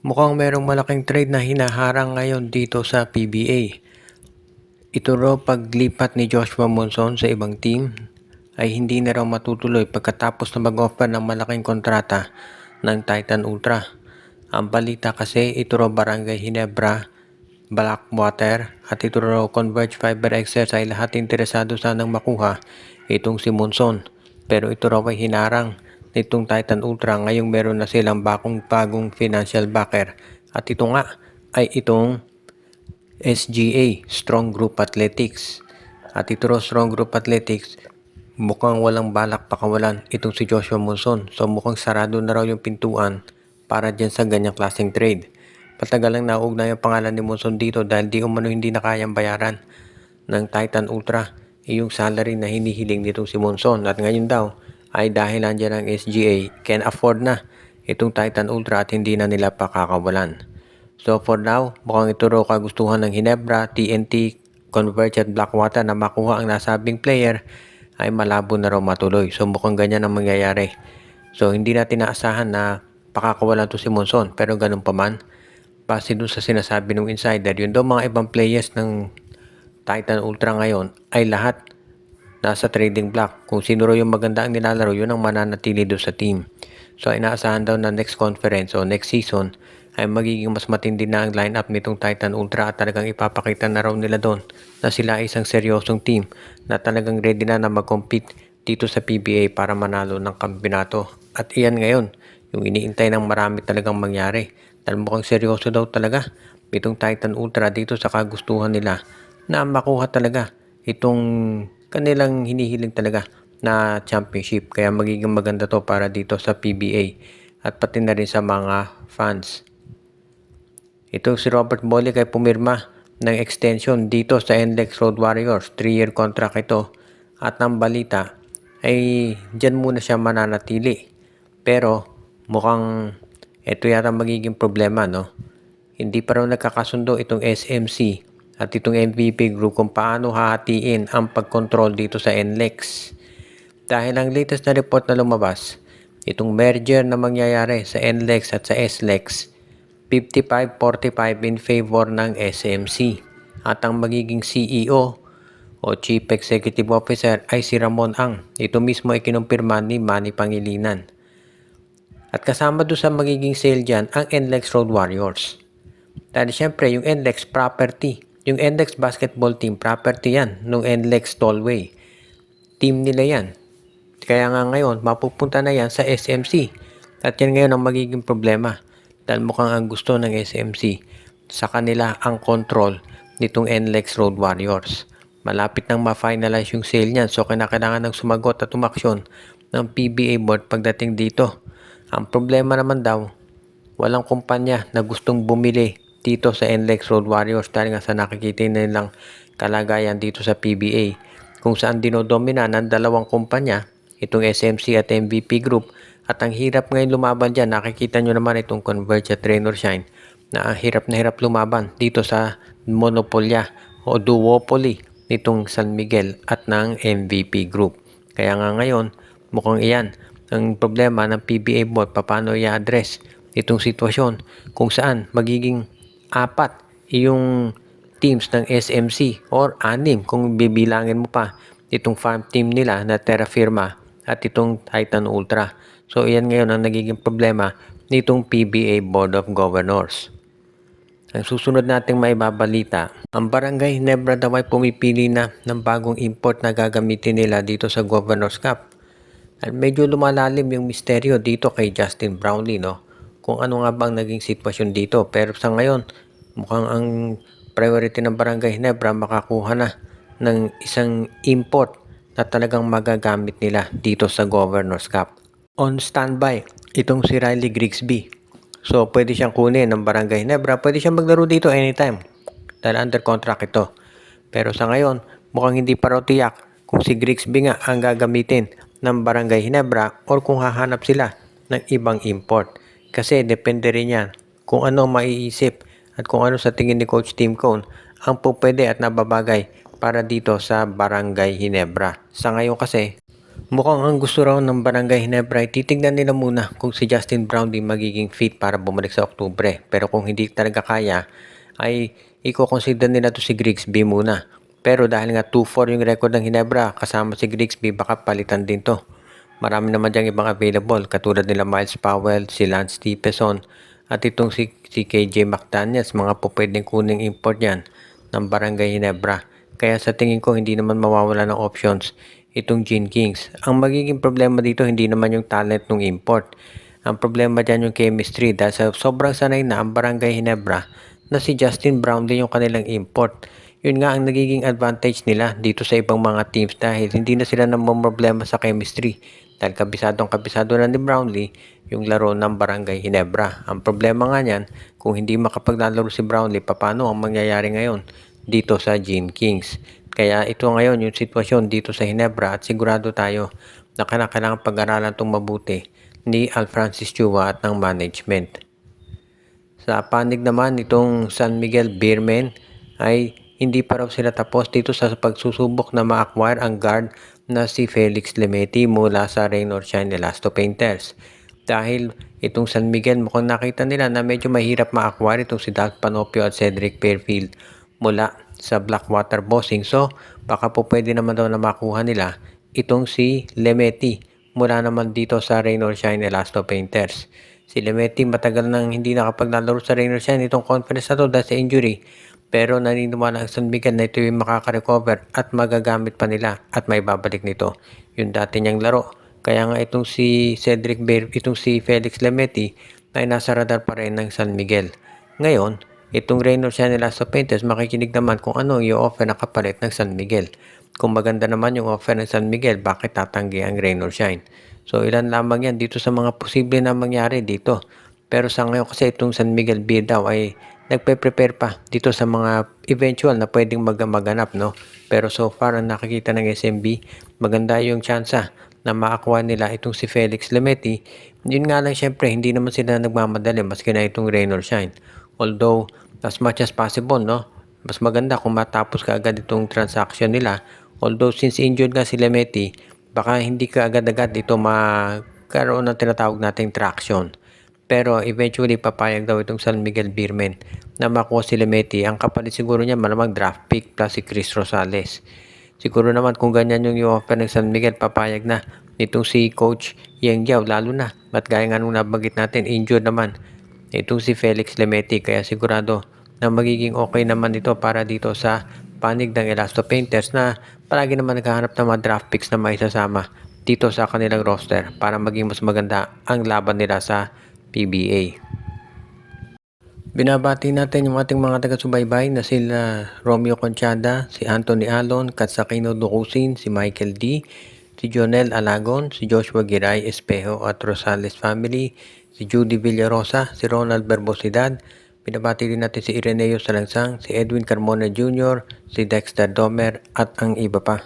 Mukhang merong malaking trade na hinaharang ngayon dito sa PBA. Ito raw paglipat ni Joshua Monson sa ibang team ay hindi na raw matutuloy pagkatapos na mag-offer ng malaking kontrata ng Titan Ultra. Ang balita kasi ito raw Barangay Ginebra, Blackwater at ito raw Converge Fiber Excess ay lahat interesado sanang makuha itong si Monson. Pero ito raw ay hinarang nitong Titan Ultra ngayong meron na silang bagong financial backer. At ito nga ay itong SGA, Strong Group Athletics. At ito raw Strong Group Athletics, mukhang walang balak pakawalan itong si Joshua Monson. So mukhang sarado na raw yung pintuan para dyan sa ganyang klaseng trade. Patagal lang nauugnay ang pangalan ni Monson dito dahil di umano hindi na kayang bayaran ng Titan Ultra yung salary na hinihiling nitong si Monson. At ngayon daw ay dahil nandiyan ang SGA, can afford na itong Titan Ultra at hindi na nila pakakawalan. So for now, mukhang ito raw kagustuhan ng Ginebra, TNT, Converge at Blackwater na makuha ang nasabing player ay malabo na raw matuloy. So mukhang ganyan ang mangyayari. So hindi natin naasahan na pakakawalan to si Monson, pero ganun pa man, base dun sa sinasabi ng insider, yun daw mga ibang players ng Titan Ultra ngayon ay lahat nasa trading block. Kung sino raw yung maganda ang nilalaro, yun ang mananatili doon sa team. So inaasahan daw na next conference o next season ay magiging mas matindi na ang lineup nitong Titan Ultra at talagang ipapakita na raw nila doon na sila ay isang seryosong team na talagang ready na mag-compete dito sa PBA para manalo ng kampeonato. At iyan ngayon, yung iniintay ng marami talagang mangyari. Dahil mukhang seryoso daw talaga itong Titan Ultra dito sa kagustuhan nila na makuha talaga itong kanilang hinihiling talaga na championship. Kaya magiging maganda to para dito sa PBA at pati na rin sa mga fans. Ito si Robert Bolick ay pumirma ng extension dito sa NLEX Road Warriors. 3-year contract ito. At ang balita ay dyan muna siya mananatili. Pero mukhang ito yata magiging problema, no? Hindi pa raw nagkakasundo itong SMC at itong MVP group kung paano hahatiin ang pagkontrol dito sa NLEX. Dahil ang latest na report na lumabas, itong merger na mangyayari sa NLEX at sa SLEX, 55-45 in favor ng SMC. At ang magiging CEO o Chief Executive Officer ay si Ramon Ang. Ito mismo ay kinumpirma ni Manny Pangilinan. At kasama doon sa magiging sale dyan ang NLEX Road Warriors. Dahil syempre yung NLEX property, yung NLEX basketball team property yan nung NLEX Tollway. Team nila yan. Kaya nga ngayon mapupunta na yan sa SMC. At yan ngayon ang magiging problema. Dahil mukhang ang gusto ng SMC sa kanila ang control nitong NLEX Road Warriors. Malapit nang ma-finalize yung sale niyan, so kailangan ng sumagot at umaksyon ng PBA board pagdating dito. Ang problema naman daw, walang kumpanya na gustong bumili dito sa NLEX Road Warriors dahil nga sa nakikita nilang kalagayan dito sa PBA kung saan dinodomina ng dalawang kumpanya, itong SMC at MVP Group. At ang hirap ngayon lumaban dyan, nakikita nyo naman itong Converge at Rain or Shine na ang hirap na hirap lumaban dito sa monopolya o duopoly nitong San Miguel at ng MVP Group. Kaya nga ngayon, mukhang iyan ang problema ng PBA board, paano i-address itong sitwasyon kung saan magiging 4 yung teams ng SMC or 6 kung bibilangin mo pa itong farm team nila na Terra Firma at itong Titan Ultra. So iyan ngayon ang nagiging problema nitong PBA Board of Governors. Ang susunod nating maibabalita, ang Barangay Ginebra daw ay pumipili na ng bagong import na gagamitin nila dito sa Governor's Cup. At medyo lumalalim yung misteryo dito kay Justin Brownlee, no? Kung ano nga bang naging sitwasyon dito. Pero sa ngayon, mukhang ang priority ng Barangay Ginebra makakuha na ng isang import na talagang magagamit nila dito sa Governor's Cup. On standby, itong si Riley Grigsby. So, pwede siyang kunin ng Barangay Ginebra. Pwede siyang maglaro dito anytime. Dahil under contract ito. Pero sa ngayon, mukhang hindi pa raw tiyak kung si Grigsby nga ang gagamitin ng Barangay Ginebra or kung hahanap sila ng ibang import. Kasi depende rin yan kung ano maiisip at kung ano sa tingin ni Coach Tim Cone ang pupwede at nababagay para dito sa Barangay Ginebra. Sa ngayon kasi, Mukhang ang gusto raw ng Barangay Ginebra ay titignan nila muna kung si Justin Brownlee magiging fit para bumalik sa Oktubre. Pero kung hindi talaga kaya, ay i-consider nila to si Grigsby muna. Pero dahil nga 2-4 yung record ng Ginebra kasama si Grigsby, baka palitan din to. Marami naman diyang ibang available katulad nila Miles Powell, si Lance Stephenson at itong si KJ McDaniels, mga po pwedeng kuning import yan ng Barangay Ginebra. Kaya sa tingin ko hindi naman mawawala ng options itong Gene Kings. Ang magiging problema dito hindi naman yung talent ng import. Ang problema dyan yung chemistry dahil sa sobrang sanay na ang Barangay Ginebra na si Justin Brownlee yung kanilang import. Yun nga ang nagiging advantage nila dito sa ibang mga teams dahil hindi na sila problema sa chemistry. Dahil kabisado na ni Brownlee yung laro ng Barangay Ginebra. Ang problema nga niyan, kung hindi makapaglalaro si Brownlee, paano ang mangyayari ngayon dito sa Gene Kings? Kaya ito ngayon yung sitwasyon dito sa Ginebra at sigurado tayo na kailangan pag-aralan itong mabuti ni Al Francis Chua at ng management. Sa panig naman itong San Miguel Beermen ay hindi pa raw sila tapos dito sa pagsusubok na ma-acquire ang guard na si Felix Lemeti mula sa Rain or Shine Elasto Painters. Dahil itong San Miguel mukhang nakita nila na medyo mahirap ma-acquire itong si Dalton Panopio at Cedric Fairfield mula sa Blackwater Bossing. So baka po pwede naman daw na makuha nila itong si Lemeti mula naman dito sa Rain or Shine Elasto Painters. Si Lemeti matagal nang hindi nakapaglalaro sa Rain or Shine itong conference na to dahil sa injury. Pero naniniwala ang San Miguel na ito yung makaka-recover at magagamit pa nila at may babalik nito yung dati niyang laro. Kaya nga itong si itong si Felix Lemeti ay nasa radar pa rin ng San Miguel. Ngayon, itong Rain or Shine Elasto Painters makikinig naman kung ano yung offer na kapalit ng San Miguel. Kung maganda naman yung offer ng San Miguel, bakit tatanggi ang Rain or Shine? So ilan lamang yan dito sa mga posible na mangyari dito. Pero sa ngayon kasi itong San Miguel Beer daw ay nagpe-prepare pa dito sa mga eventual na pwedeng maganap, no? Pero so far ang nakikita ng SMB, maganda yung tsansa na makakuha nila itong si Felix Lemeti. Yun nga lang syempre, hindi naman sila nagmamadali maski na itong Rain or Shine. Although, as much as possible, no? Mas maganda kung matapos ka agad itong transaction nila. Although, since injured nga si Lemeti, baka hindi ka agad-agad ito magkaroon ng tinatawag nating traction. Pero eventually papayag daw itong San Miguel Beermen na makuha si Lemeti. Ang kapalit siguro niya malamang draft pick plus si Chris Rosales. Siguro naman kung ganyan yung offer ng San Miguel, papayag na itong si Coach Yeng Giao, lalo na. At gaya nga nung nabanggit natin, injured naman itong si Felix Lemeti. Kaya sigurado na magiging okay naman ito para dito sa panig ng Elasto Painters na palagi naman naghahanap ng mga draft picks na maisasama dito sa kanilang roster para maging mas maganda ang laban nila sa PBA. Binabati natin yung ating mga taga-subaybay na sila Romeo Conchada, si Anthony Alon, Katsakino Ducusin, si Michael D., si Jonel Alagon, si Joshua Giray Espejo at Rosales family, si Judy Villarosa, si Ronald Berbosidad. Binabati din natin si Ireneo Salangsang, si Edwin Carmona Jr., si Dexter Domer at ang iba pa.